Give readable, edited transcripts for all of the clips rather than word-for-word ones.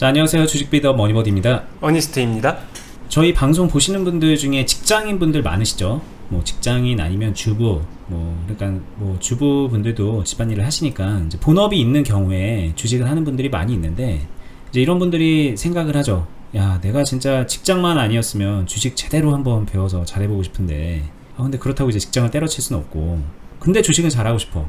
자, 안녕하세요. 주식비더 머니버디입니다. 어니스트입니다. 저희 방송 보시는 분들 중에 직장인 분들 많으시죠? 뭐 직장인 아니면 주부, 그러니까 주부 분들도 집안일을 하시니까 이제 본업이 있는 경우에 주식을 하는 분들이 많이 있는데, 이제 이런 분들이 생각을 하죠. 야, 내가 진짜 직장만 아니었으면 주식 제대로 한번 배워서 잘해보고 싶은데, 근데 그렇다고 이제 직장을 때려칠 수는 없고, 근데 주식은 잘하고 싶어.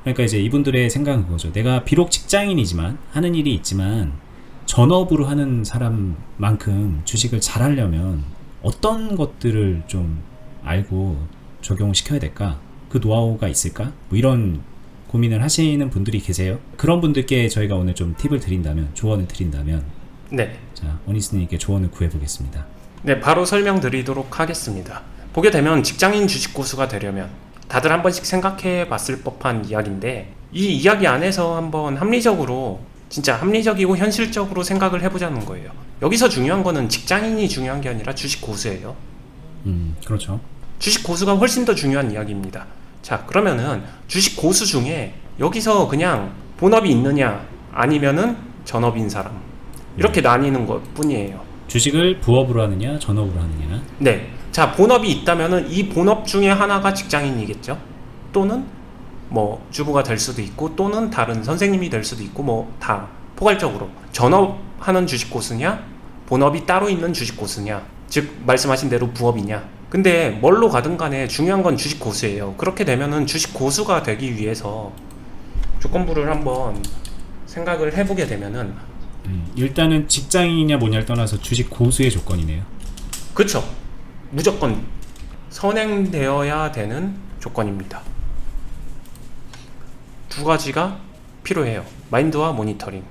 그러니까 이제 이분들의 생각은 그거죠. 내가 비록 직장인이지만, 하는 일이 있지만 전업으로 하는 사람만큼 주식을 잘하려면 어떤 것들을 좀 알고 적용시켜야 될까? 그 노하우가 있을까? 뭐 이런 고민을 하시는 분들이 계세요. 그런 분들께 저희가 오늘 좀 팁을 드린다면, 조언을 드린다면, 네. 자, 어니스트님께 조언을 구해보겠습니다. 네, 바로 설명드리도록 하겠습니다. 보게 되면 직장인 주식 고수가 되려면 다들 한 번씩 생각해 봤을 법한 이야기인데, 이 이야기 안에서 한번 합리적으로, 진짜 합리적이고 현실적으로 생각을 해보자는 거예요. 여기서 중요한 거는 직장인이 중요한 게 아니라 주식 고수예요. 그렇죠. 주식 고수가 훨씬 더 중요한 이야기입니다. 자, 그러면은 주식 고수 중에 여기서 그냥 본업이 있느냐 아니면은 전업인 사람, 이렇게 나뉘는 것 뿐이에요. 주식을 부업으로 하느냐 전업으로 하느냐. 네. 자, 본업이 있다면은 이 본업 중에 하나가 직장인이겠죠. 또는 뭐 주부가 될 수도 있고, 또는 다른 선생님이 될 수도 있고, 뭐 다 포괄적으로 전업하는 주식 고수냐, 본업이 따로 있는 주식 고수냐, 즉 말씀하신 대로 부업이냐. 근데 뭘로 가든 간에 중요한 건 주식 고수예요. 그렇게 되면은 주식 고수가 되기 위해서 조건부를 한번 생각을 해보게 되면은, 일단은 직장인이냐 뭐냐를 떠나서 주식 고수의 조건이네요. 그쵸, 무조건 선행되어야 되는 조건입니다. 두 가지가 필요해요. 마인드와 모니터링.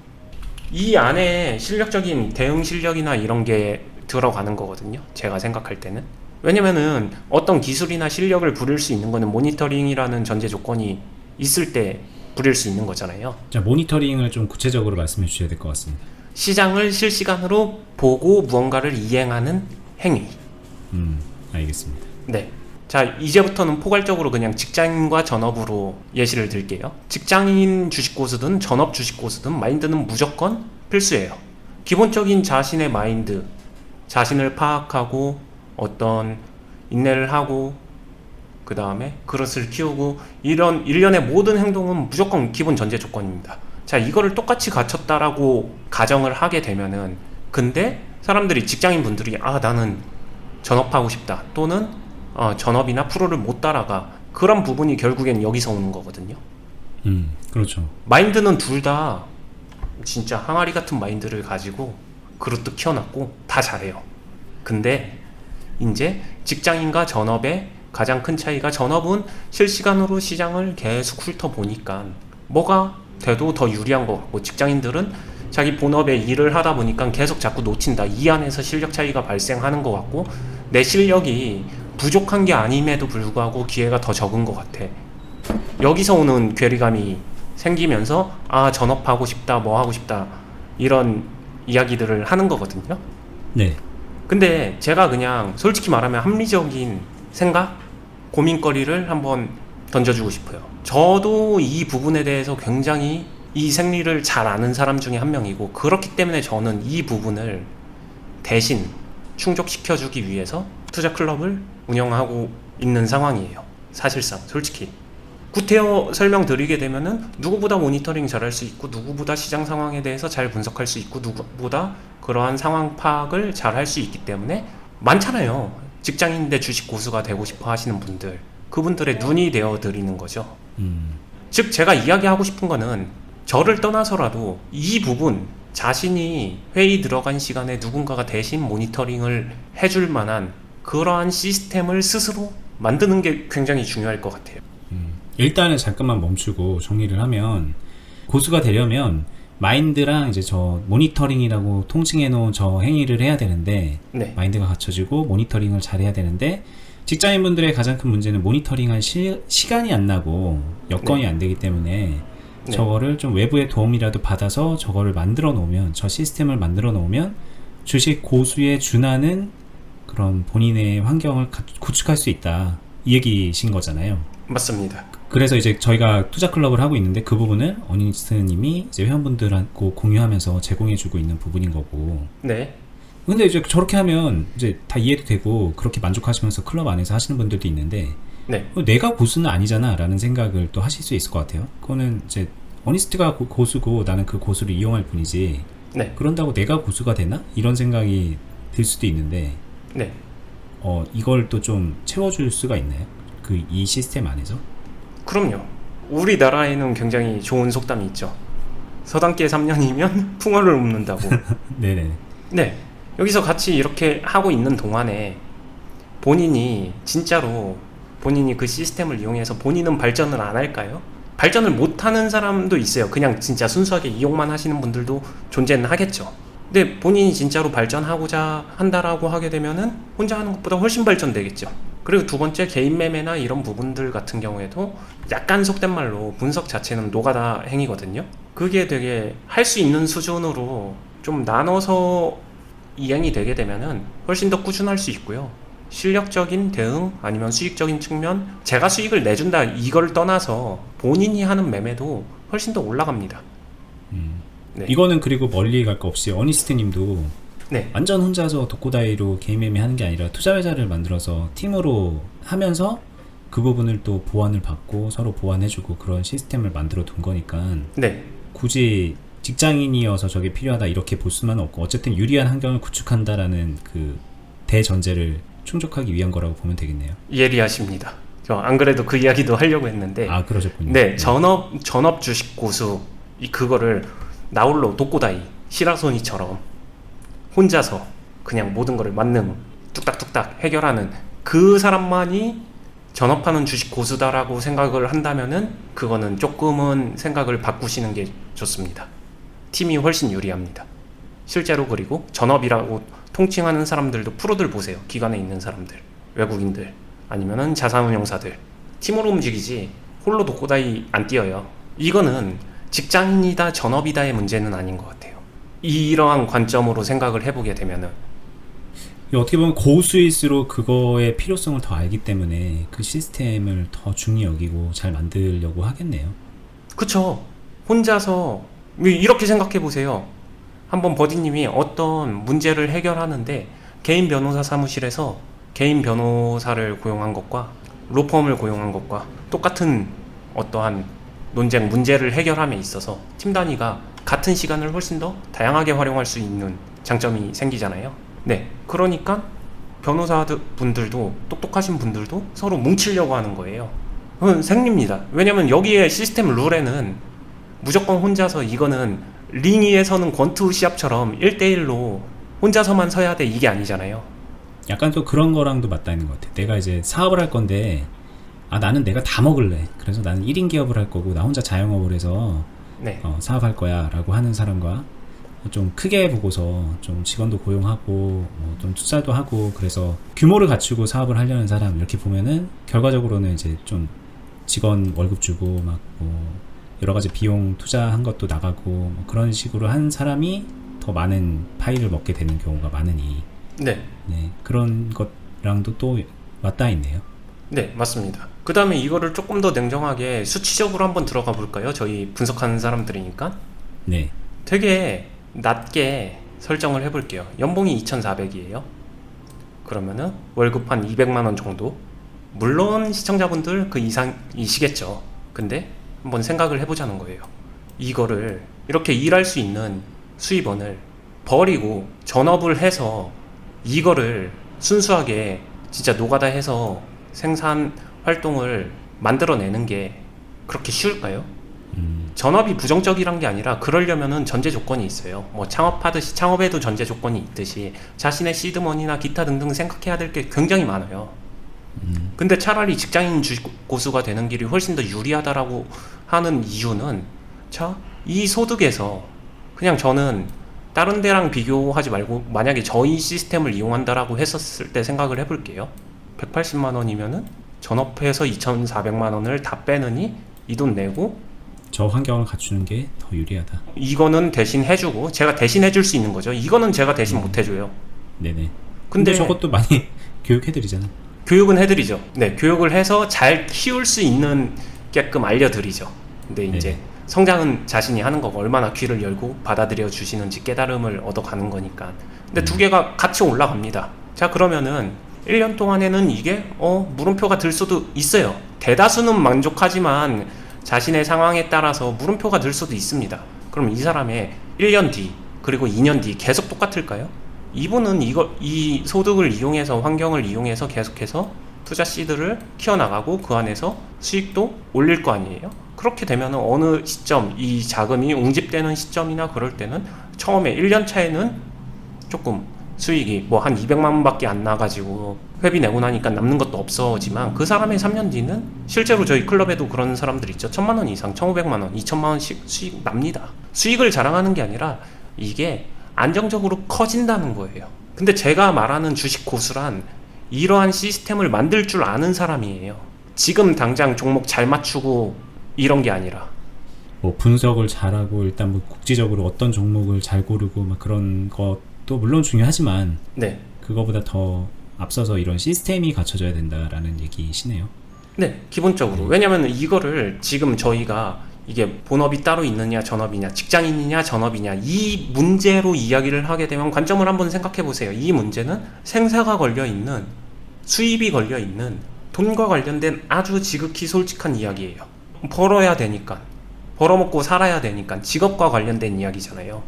이 안에 실력적인 대응 실력이나 이런 게 들어가는 거거든요, 제가 생각할 때는. 왜냐면은 어떤 기술이나 실력을 부릴 수 있는 거는 모니터링이라는 전제 조건이 있을 때 부릴 수 있는 거잖아요. 자, 모니터링을 좀 구체적으로 말씀해 주셔야 될 것 같습니다. 시장을 실시간으로 보고 무언가를 이행하는 행위. 알겠습니다. 네. 자, 이제부터는 포괄적으로 그냥 직장인과 전업으로 예시를 들게요. 직장인 주식 고수든 전업 주식 고수든 마인드는 무조건 필수예요. 기본적인 자신의 마인드, 자신을 파악하고 어떤 인내를 하고, 그 다음에 그릇을 키우고, 이런 일련의 모든 행동은 무조건 기본 전제 조건입니다. 자, 이거를 똑같이 갖췄다라고 가정을 하게 되면은, 근데 사람들이, 직장인 분들이 나는 전업하고 싶다, 또는 전업이나 프로를 못 따라가, 그런 부분이 결국엔 여기서 오는 거거든요. 그렇죠. 마인드는 둘 다 진짜 항아리 같은 마인드를 가지고 그릇도 키워놨고 다 잘해요. 근데 이제 직장인과 전업의 가장 큰 차이가, 전업은 실시간으로 시장을 계속 훑어보니까 뭐가 돼도 더 유리한 것 같고, 직장인들은 자기 본업에 일을 하다 보니까 계속 자꾸 놓친다, 이 안에서 실력 차이가 발생하는 것 같고, 내 실력이 부족한 게 아님에도 불구하고 기회가 더 적은 것 같아. 여기서 오는 괴리감이 생기면서 전업하고 싶다, 뭐 하고 싶다, 이런 이야기들을 하는 거거든요. 네. 근데 제가 그냥 솔직히 말하면 합리적인 생각, 고민거리를 한번 던져주고 싶어요. 저도 이 부분에 대해서 굉장히 이 생리를 잘 아는 사람 중에 한 명이고, 그렇기 때문에 저는 이 부분을 대신 충족시켜주기 위해서 투자 클럽을 운영하고 있는 상황이에요. 사실상 솔직히 구태여 설명드리게 되면은, 누구보다 모니터링 잘할 수 있고, 누구보다 시장 상황에 대해서 잘 분석할 수 있고, 누구보다 그러한 상황 파악을 잘 할 수 있기 때문에 많잖아요. 직장인인데 주식 고수가 되고 싶어 하시는 분들, 그분들의 눈이 되어 드리는 거죠. 즉 제가 이야기하고 싶은 거는, 저를 떠나서라도 이 부분, 자신이 회의 들어간 시간에 누군가가 대신 모니터링을 해줄 만한 그러한 시스템을 스스로 만드는 게 굉장히 중요할 것 같아요. 일단은 잠깐만 멈추고 정리를 하면, 고수가 되려면 마인드랑 이제 저 모니터링이라고 통칭해 놓은 저 행위를 해야 되는데, 네. 마인드가 갖춰지고 모니터링을 잘 해야 되는데, 직장인분들의 가장 큰 문제는 모니터링할 시간이 안 나고 여건이 네. 안 되기 때문에, 네. 저거를 좀 외부의 도움이라도 받아서 저거를 만들어 놓으면, 저 시스템을 만들어 놓으면 주식 고수에 준하는 그런 본인의 환경을 구축할 수 있다, 이 얘기신 거잖아요. 맞습니다. 그래서 이제 저희가 투자 클럽을 하고 있는데 그 부분을 어니스트님이 이제 회원분들하고 공유하면서 제공해주고 있는 부분인 거고. 네. 근데 이제 저렇게 하면 이제 다 이해도 되고 그렇게 만족하시면서 클럽 안에서 하시는 분들도 있는데 네. 내가 고수는 아니잖아 라는 생각을 또 하실 수 있을 것 같아요. 그거는 이제 어니스트가 고수고 나는 그 고수를 이용할 뿐이지 네. 그런다고 내가 고수가 되나? 이런 생각이 들 수도 있는데 네. 이걸 또 좀 채워줄 수가 있나요? 이 시스템 안에서? 그럼요. 우리나라에는 굉장히 좋은 속담이 있죠. 서당계 3년이면 풍어를 읊는다고. 네네. 네. 여기서 같이 이렇게 하고 있는 동안에 본인이 진짜로 본인이 그 시스템을 이용해서 본인은 발전을 안 할까요? 발전을 못하는 사람도 있어요. 그냥 진짜 순수하게 이용만 하시는 분들도 존재는 하겠죠. 근데 본인이 진짜로 발전하고자 한다라고 하게 되면은 혼자 하는 것보다 훨씬 발전되겠죠. 그리고 두 번째, 개인 매매나 이런 부분들 같은 경우에도 약간 속된 말로 분석 자체는 노가다 행위거든요. 그게 되게 할 수 있는 수준으로 좀 나눠서 이행이 되게 되면은 훨씬 더 꾸준할 수 있고요. 실력적인 대응 아니면 수익적인 측면, 제가 수익을 내준다 이걸 떠나서 본인이 하는 매매도 훨씬 더 올라갑니다. 네. 이거는 그리고 멀리 갈 거 없이 어니스트님도 네. 완전 혼자서 독고다이로 개인 매매 하는 게 아니라 투자회사를 만들어서 팀으로 하면서 그 부분을 또 보완을 받고 서로 보완해주고 그런 시스템을 만들어 둔 거니까 네. 굳이 직장인이어서 저게 필요하다 이렇게 볼 수만 없고 어쨌든 유리한 환경을 구축한다라는 그 대전제를 충족하기 위한 거라고 보면 되겠네요. 예리하십니다. 저 안 그래도 그 이야기도 하려고 했는데. 아, 그러셨군요. 네, 전업 주식 고수 그거를 나홀로 독고다이 시라소니처럼 혼자서 그냥 모든 거를 만능 뚝딱뚝딱 해결하는 그 사람만이 전업하는 주식 고수다라고 생각을 한다면은 그거는 조금은 생각을 바꾸시는 게 좋습니다. 팀이 훨씬 유리합니다. 실제로. 그리고 전업이라고 통칭하는 사람들도 프로들 보세요. 기관에 있는 사람들, 외국인들 아니면은 자산운용사들 팀으로 움직이지 홀로 독고다이 안 뛰어요. 이거는 직장인이다 전업이다의 문제는 아닌 것 같아요. 이러한 관점으로 생각을 해보게 되면은 어떻게 보면 고수일수록 그거의 필요성을 더 알기 때문에 그 시스템을 더 중히 여기고 잘 만들려고 하겠네요. 그쵸. 혼자서 이렇게 생각해 보세요. 한번 버디님이 어떤 문제를 해결하는데 개인 변호사 사무실에서 개인 변호사를 고용한 것과 로펌을 고용한 것과 똑같은 어떠한 논쟁 문제를 해결함에 있어서 팀 단위가 같은 시간을 훨씬 더 다양하게 활용할 수 있는 장점이 생기잖아요. 네, 그러니까 변호사분들도 똑똑하신 분들도 서로 뭉치려고 하는 거예요. 그건 생깁니다. 왜냐면 여기에 시스템 룰에는 무조건 혼자서 이거는 링 위에 서는 권투 시합처럼 1대1로 혼자서만 서야 돼 이게 아니잖아요. 약간 또 그런 거랑도 맞닿아 있는 것 같아. 내가 이제 사업을 할 건데 나는 내가 다 먹을래. 그래서 나는 1인 기업을 할 거고 나 혼자 자영업을 해서 네. 사업할 거야 라고 하는 사람과 좀 크게 보고서 좀 직원도 고용하고 좀 투자도 하고 그래서 규모를 갖추고 사업을 하려는 사람 이렇게 보면은 결과적으로는 이제 좀 직원 월급 주고 막 여러 가지 비용 투자한 것도 나가고 그런 식으로 한 사람이 더 많은 파이를 먹게 되는 경우가 많으니 네. 네, 그런 것랑도 또 맞닿아 있네요. 네, 맞습니다. 그 다음에 이거를 조금 더 냉정하게 수치적으로 한번 들어가 볼까요? 저희 분석하는 사람들이니까. 네. 되게 낮게 설정을 해볼게요. 연봉이 2,400이에요. 그러면은 월급 한 200만원 정도? 물론 시청자분들 그 이상이시겠죠. 근데 한번 생각을 해보자는 거예요. 이거를 이렇게 일할 수 있는 수입원을 버리고 전업을 해서 이거를 순수하게 진짜 노가다 해서 생산 활동을 만들어내는 게 그렇게 쉬울까요? 전업이 부정적이란 게 아니라 그러려면은 전제 조건이 있어요. 뭐 창업하듯이 창업에도 전제 조건이 있듯이 자신의 시드머니나 기타 등등 생각해야 될 게 굉장히 많아요. 근데 차라리 직장인 주식 고수가 되는 길이 훨씬 더 유리하다라고 하는 이유는 이 소득에서 그냥 저는 다른 데랑 비교하지 말고 만약에 저희 시스템을 이용한다라고 했었을 때 생각을 해볼게요. 180만 원이면은 전업해서 2,400만 원을 다 빼느니 이 돈 내고 저 환경을 갖추는 게 더 유리하다. 이거는 대신 해주고 제가 대신 해줄 수 있는 거죠. 이거는 제가 대신 못 해줘요. 네네. 근데 저것도 많이 교육해드리잖아. 교육은 해드리죠. 네, 교육을 해서 잘 키울 수 있는 있게끔 알려드리죠. 근데 이제 네. 성장은 자신이 하는 거고 얼마나 귀를 열고 받아들여 주시는지 깨달음을 얻어가는 거니까. 근데 두 개가 같이 올라갑니다. 자, 그러면은 1년 동안에는 이게 물음표가 들 수도 있어요. 대다수는 만족하지만 자신의 상황에 따라서 물음표가 들 수도 있습니다. 그럼 이 사람의 1년 뒤 그리고 2년 뒤 계속 똑같을까요? 이분은 이 소득을 이용해서 환경을 이용해서 계속해서 투자 시드를 키워나가고 그 안에서 수익도 올릴 거 아니에요? 그렇게 되면 어느 시점 이 자금이 웅집되는 시점이나 그럴 때는 처음에 1년 차에는 조금 수익이 뭐 한 200만 원밖에 안 나가지고 회비 내고 나니까 남는 것도 없어지만 그 사람의 3년 뒤는 실제로 저희 클럽에도 그런 사람들 있죠. 1000만 원 이상, 1500만 원, 2000만 원씩 수익 납니다. 수익을 자랑하는 게 아니라 이게 안정적으로 커진다는 거예요. 근데 제가 말하는 주식 고수란 이러한 시스템을 만들 줄 아는 사람이에요. 지금 당장 종목 잘 맞추고 이런 게 아니라 뭐 분석을 잘하고 일단 뭐 국지적으로 어떤 종목을 잘 고르고 막 그런 것도 물론 중요하지만 네. 그거보다 더 앞서서 이런 시스템이 갖춰져야 된다라는 얘기시네요. 네, 기본적으로. 왜냐면 이거를 지금 저희가 이게 본업이 따로 있느냐 전업이냐 직장인이냐 전업이냐 이 문제로 이야기를 하게 되면 관점을 한번 생각해 보세요. 이 문제는 생사가 걸려있는 수입이 걸려있는 돈과 관련된 아주 지극히 솔직한 이야기예요. 벌어야 되니까 벌어먹고 살아야 되니까 직업과 관련된 이야기잖아요.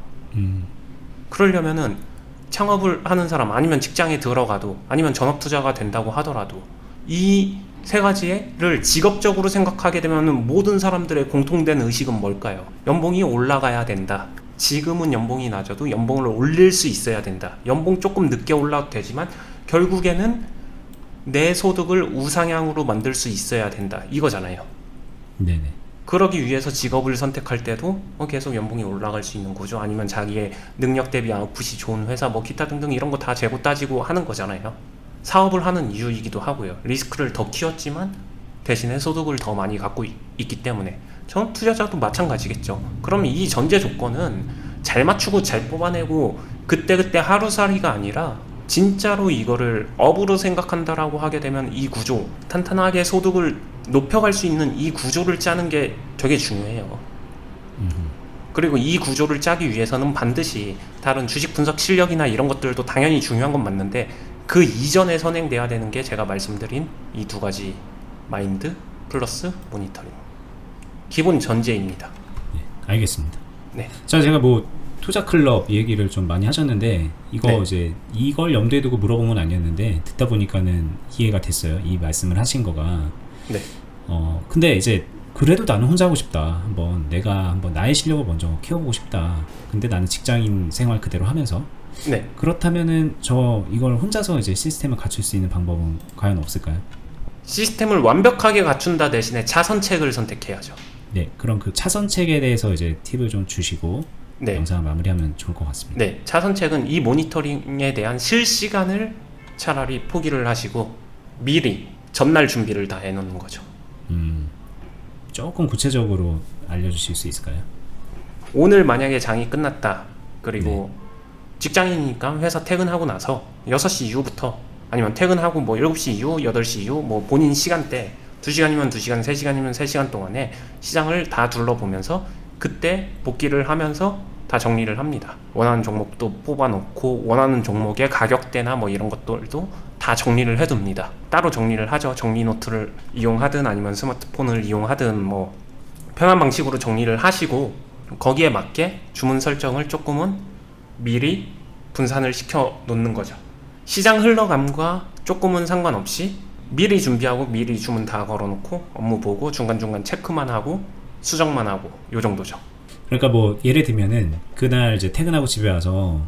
그러려면은 창업을 하는 사람 아니면 직장에 들어가도 아니면 전업투자가 된다고 하더라도 이 세 가지를 직업적으로 생각하게 되면 모든 사람들의 공통된 의식은 뭘까요? 연봉이 올라가야 된다. 지금은 연봉이 낮아도 연봉을 올릴 수 있어야 된다. 연봉 조금 늦게 올라도 되지만 결국에는 내 소득을 우상향으로 만들 수 있어야 된다. 이거잖아요. 네네. 그러기 위해서 직업을 선택할 때도 계속 연봉이 올라갈 수 있는 구조 아니면 자기의 능력 대비 아웃풋이 좋은 회사 뭐 기타 등등 이런 거 다 재고 따지고 하는 거잖아요. 사업을 하는 이유이기도 하고요. 리스크를 더 키웠지만 대신에 소득을 더 많이 갖고 있기 때문에 전 투자자도 마찬가지겠죠. 그럼 이 전제 조건은 잘 맞추고 잘 뽑아내고 그때그때 하루살이가 아니라 진짜로 이거를 업으로 생각한다라고 하게 되면 이 구조 탄탄하게 소득을 높여갈 수 있는 이 구조를 짜는 게 되게 중요해요. 그리고 이 구조를 짜기 위해서는 반드시 다른 주식 분석 실력이나 이런 것들도 당연히 중요한 건 맞는데 그 이전에 선행돼야 되는 게 제가 말씀드린 이 두 가지 마인드 플러스 모니터링 기본 전제입니다. 네, 알겠습니다. 네. 자, 제가 뭐 투자 클럽 얘기를 좀 많이 하셨는데 이거 네. 이제 이걸 염두에 두고 물어본 건 아니었는데 듣다 보니까는 이해가 됐어요. 이 말씀을 하신 거가. 네. 근데 이제 그래도 나는 혼자 하고 싶다. 내가 한번 나의 실력을 먼저 키워보고 싶다. 근데 나는 직장인 생활 그대로 하면서 네. 그렇다면은 이걸 혼자서 이제 시스템을 갖출 수 있는 방법은 과연 없을까요? 시스템을 완벽하게 갖춘다 대신에 차선책을 선택해야죠. 네, 그럼 그 차선책에 대해서 이제 팁을 좀 주시고 네. 영상을 마무리하면 좋을 것 같습니다. 네. 차선책은 이 모니터링에 대한 실시간을 차라리 포기를 하시고 미리 전날 준비를 다 해놓는 거죠. 조금 구체적으로 알려주실 수 있을까요? 오늘 만약에 장이 끝났다. 그리고 직장인이니까 회사 퇴근하고 나서 6시 이후부터 아니면 퇴근하고 뭐 7시 이후, 8시 이후 뭐 본인 시간대 2시간이면 2시간, 3시간이면 3시간 동안에 시장을 다 둘러보면서 그때 복귀를 하면서 다 정리를 합니다. 원하는 종목도 뽑아놓고 원하는 종목의 가격대나 뭐 이런 것들도 다 정리를 해둡니다. 따로 정리를 하죠. 정리 노트를 이용하든 아니면 스마트폰을 이용하든 뭐 편한 방식으로 정리를 하시고 거기에 맞게 주문 설정을 조금은 미리 분산을 시켜 놓는 거죠. 시장 흘러감과 조금은 상관없이 미리 준비하고 미리 주문 다 걸어놓고 업무 보고 중간중간 체크만 하고 수정만 하고 요 정도죠. 그러니까 뭐 예를 들면은 그날 이제 퇴근하고 집에 와서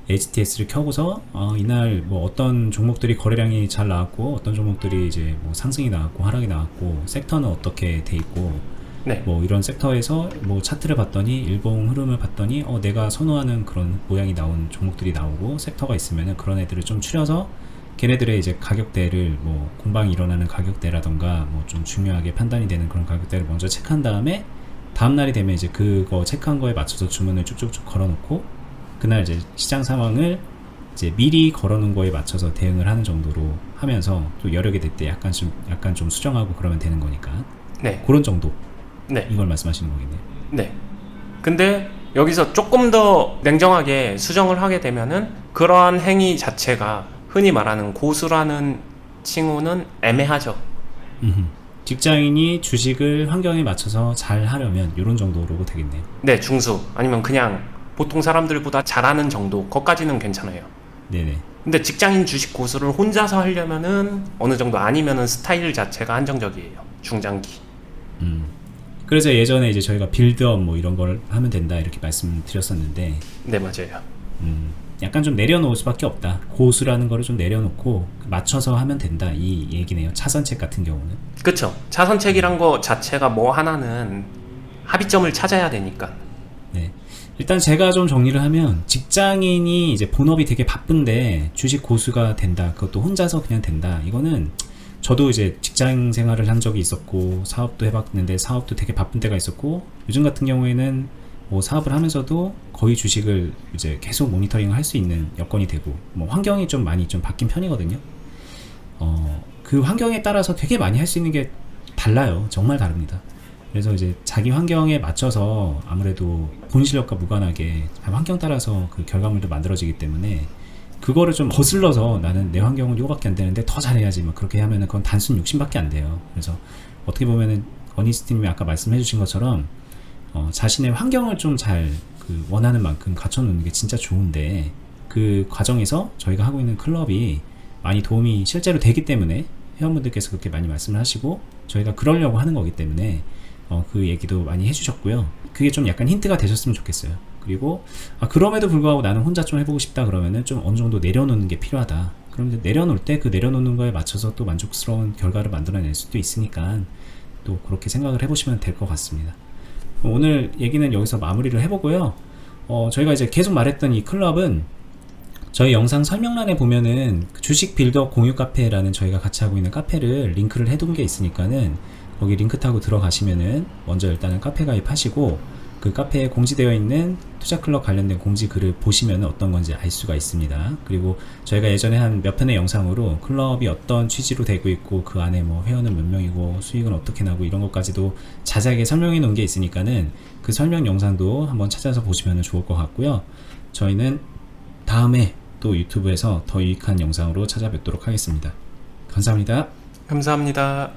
HTS를 켜고서 이날 뭐 어떤 종목들이 거래량이 잘 나왔고 어떤 종목들이 이제 뭐 상승이 나왔고 하락이 나왔고 섹터는 어떻게 돼 있고 네. 뭐 이런 섹터에서 뭐 차트를 봤더니 일봉 흐름을 봤더니 내가 선호하는 그런 모양이 나온 종목들이 나오고 섹터가 있으면은 그런 애들을 좀 추려서 걔네들의 이제 가격대를 뭐 공방이 일어나는 가격대라던가 뭐 좀 중요하게 판단이 되는 그런 가격대를 먼저 체크한 다음에 다음 날이 되면 이제 그거 체크한 거에 맞춰서 주문을 쭉쭉쭉 걸어놓고 그날 이제 시장 상황을 이제 미리 걸어놓은 거에 맞춰서 대응을 하는 정도로 하면서 또 여력이 될 때 약간 좀 수정하고 그러면 되는 거니까. 네. 그런 정도 네. 이걸 말씀하시는 거겠네요. 네. 근데 여기서 조금 더 냉정하게 수정을 하게 되면은 그러한 행위 자체가 흔히 말하는 고수라는 칭호는 애매하죠. 직장인이 주식을 환경에 맞춰서 잘 하려면 이런 정도로 되겠네요. 네, 중수 아니면 그냥 보통 사람들보다 잘하는 정도, 거기까지는 괜찮아요. 네네. 근데 직장인 주식 고수를 혼자서 하려면은 어느 정도 아니면은 스타일 자체가 한정적이에요. 중장기. 그래서 예전에 이제 저희가 빌드업 뭐 이런 걸 하면 된다 이렇게 말씀드렸었는데, 네, 맞아요. 약간 좀 내려놓을 수밖에 없다. 고수라는 거를 좀 내려놓고 맞춰서 하면 된다 이 얘기네요. 차선책 같은 경우는. 그쵸. 차선책이란 거 자체가 뭐 하나는 합의점을 찾아야 되니까. 네. 일단 제가 좀 정리를 하면 직장인이 이제 본업이 되게 바쁜데 주식 고수가 된다. 그것도 혼자서 그냥 된다. 이거는 저도 이제 직장 생활을 한 적이 있었고 사업도 해봤는데 사업도 되게 바쁜 때가 있었고 요즘 같은 경우에는 뭐 사업을 하면서도 거의 주식을 이제 계속 모니터링을 할 수 있는 여건이 되고 뭐 환경이 좀 많이 좀 바뀐 편이거든요. 그 환경에 따라서 되게 많이 할 수 있는 게 달라요. 정말 다릅니다. 그래서 이제 자기 환경에 맞춰서 아무래도 본 실력과 무관하게 환경 따라서 그 결과물도 만들어지기 때문에 그거를 좀 거슬러서 나는 내 환경은 이거밖에 안 되는데 더 잘해야지 막 그렇게 하면은 그건 단순 욕심밖에 안 돼요. 그래서 어떻게 보면은 어니스트님이 아까 말씀해 주신 것처럼 자신의 환경을 좀 잘 그 원하는 만큼 갖춰놓는 게 진짜 좋은데 그 과정에서 저희가 하고 있는 클럽이 많이 도움이 실제로 되기 때문에 회원분들께서 그렇게 많이 말씀을 하시고 저희가 그러려고 하는 거기 때문에 그 얘기도 많이 해주셨고요. 그게 좀 약간 힌트가 되셨으면 좋겠어요. 그리고 그럼에도 불구하고 나는 혼자 좀 해보고 싶다 그러면은 좀 어느 정도 내려놓는 게 필요하다. 그럼 이제 내려놓을 때 그 내려놓는 거에 맞춰서 또 만족스러운 결과를 만들어낼 수도 있으니까 또 그렇게 생각을 해보시면 될 것 같습니다. 오늘 얘기는 여기서 마무리를 해보고요. 저희가 이제 계속 말했던 이 클럽은 저희 영상 설명란에 보면은 주식 빌더 공유 카페라는 저희가 같이 하고 있는 카페를 링크를 해둔 게 있으니까는 거기 링크 타고 들어가시면은 먼저 일단은 카페 가입하시고 그 카페에 공지되어 있는 투자클럽 관련된 공지 글을 보시면 어떤 건지 알 수가 있습니다. 그리고 저희가 예전에 한 몇 편의 영상으로 클럽이 어떤 취지로 되고 있고 그 안에 뭐 회원은 몇 명이고 수익은 어떻게 나고 이런 것까지도 자세하게 설명해 놓은 게 있으니까는 그 설명 영상도 한번 찾아서 보시면 좋을 것 같고요. 저희는 다음에 또 유튜브에서 더 유익한 영상으로 찾아뵙도록 하겠습니다. 감사합니다. 감사합니다.